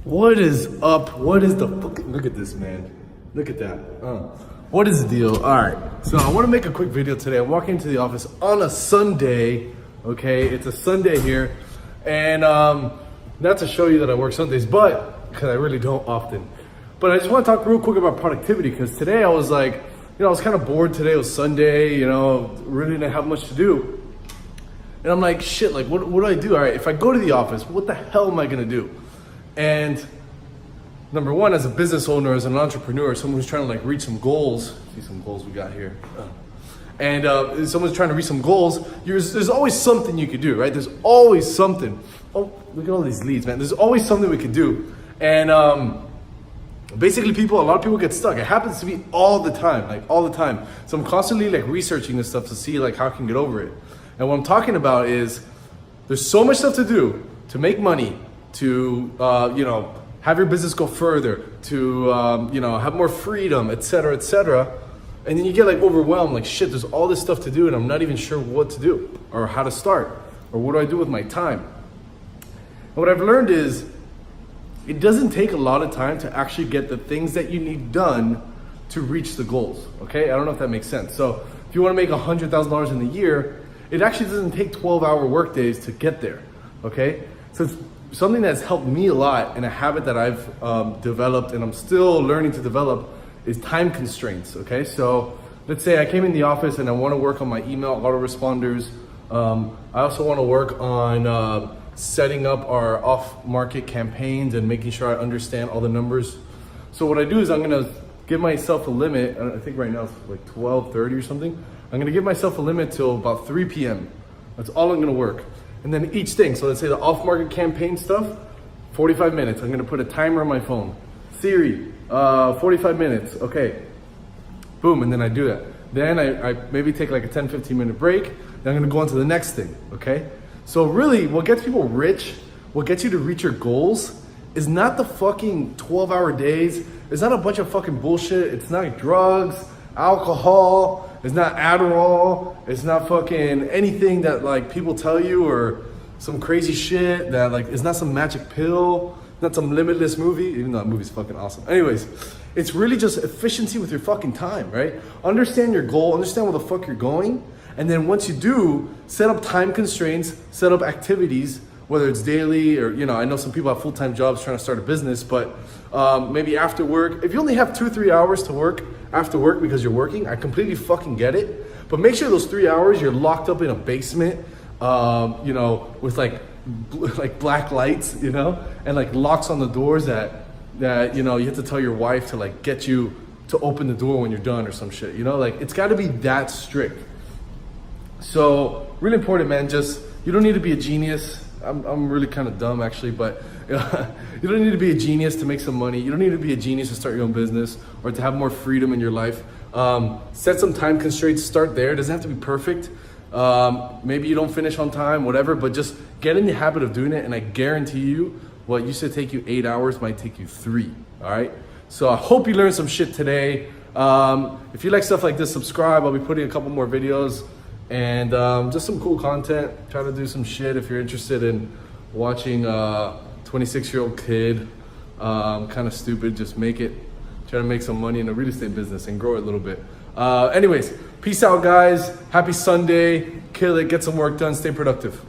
What is up? What is the fucking, look at this, man. Look at that. What is the deal? All right, so I want to make a quick video today. I'm walking into the office on a Sunday, okay? It's a Sunday here. And not to show you that I work Sundays, but because I really don't often. But I just want to talk real quick about productivity, because today I was like, I was kind of bored today. It was Sunday, really didn't have much to do. And I'm like, shit, like what do I do? All right, if I go to the office, what the hell am I gonna do? And number one, as a business owner, as an entrepreneur, someone who's trying to like reach some goals, see some goals we got here. And someone's trying to reach some goals, there's always something you could do, right? There's always something. Oh, look at all these leads, man. There's always something we could do. And basically a lot of people get stuck. It happens to me all the time, like all the time. So I'm constantly like researching this stuff to see like how I can get over it. And what I'm talking about is there's so much stuff to do to make money, to have your business go further, to have more freedom, etc., etc. And then you get like overwhelmed, like shit, there's all this stuff to do and I'm not even sure what to do or how to start or what do I do with my time. And what I've learned is it doesn't take a lot of time to actually get the things that you need done to reach the goals, okay? I don't know if that makes sense. So if you wanna make $100,000 in a year, it actually doesn't take 12-hour work days to get there, okay? So it's something that's helped me a lot, and a habit that I've developed and I'm still learning to develop is time constraints, okay? So let's say I came in the office and I wanna work on my email autoresponders. I also wanna work on setting up our off-market campaigns and making sure I understand all the numbers. So what I do is I'm gonna give myself a limit. I think right now it's like 12:30 or something. I'm gonna give myself a limit till about 3 p.m. That's all I'm gonna work. And then each thing, so let's say the off-market campaign stuff, 45 minutes. I'm gonna put a timer on my phone. Siri, 45 minutes, okay. Boom, and then I do that. Then I maybe take like a 10-15 minute break. Then I'm gonna go on to the next thing, okay? So really, what gets people rich, what gets you to reach your goals is not the fucking 12-hour days. It's not a bunch of fucking bullshit. It's not drugs, alcohol, it's not Adderall, it's not fucking anything that like people tell you or some crazy shit that like, it's not some magic pill, not some limitless movie, even though that movie's fucking awesome. Anyways, it's really just efficiency with your fucking time, right? Understand your goal, understand where the fuck you're going. And then once you do, set up time constraints, set up activities, whether it's daily or, I know some people have full-time jobs trying to start a business, but maybe after work, if you only have 2-3 hours to work after work because you're working, I completely fucking get it. But make sure those 3 hours you're locked up in a basement, with like black lights, and like locks on the doors that you have to tell your wife to like get you to open the door when you're done or some shit, like it's gotta be that strict. So really important, man, you don't need to be a genius. I'm really kind of dumb actually, but you don't need to be a genius to make some money. You don't need to be a genius to start your own business or to have more freedom in your life. Set some time constraints, start there. It doesn't have to be perfect. Maybe you don't finish on time, whatever, but just get in the habit of doing it. And I guarantee you, what used to take you 8 hours might take you 3, all right? So I hope you learned some shit today. If you like stuff like this, subscribe. I'll be putting a couple more videos. And just some cool content. Try to do some shit if you're interested in watching a 26-year-old kid kind of stupid, just make it. Try to make some money in the real estate business and grow it a little bit. Anyways, peace out guys. Happy Sunday. Kill it, get some work done, stay productive.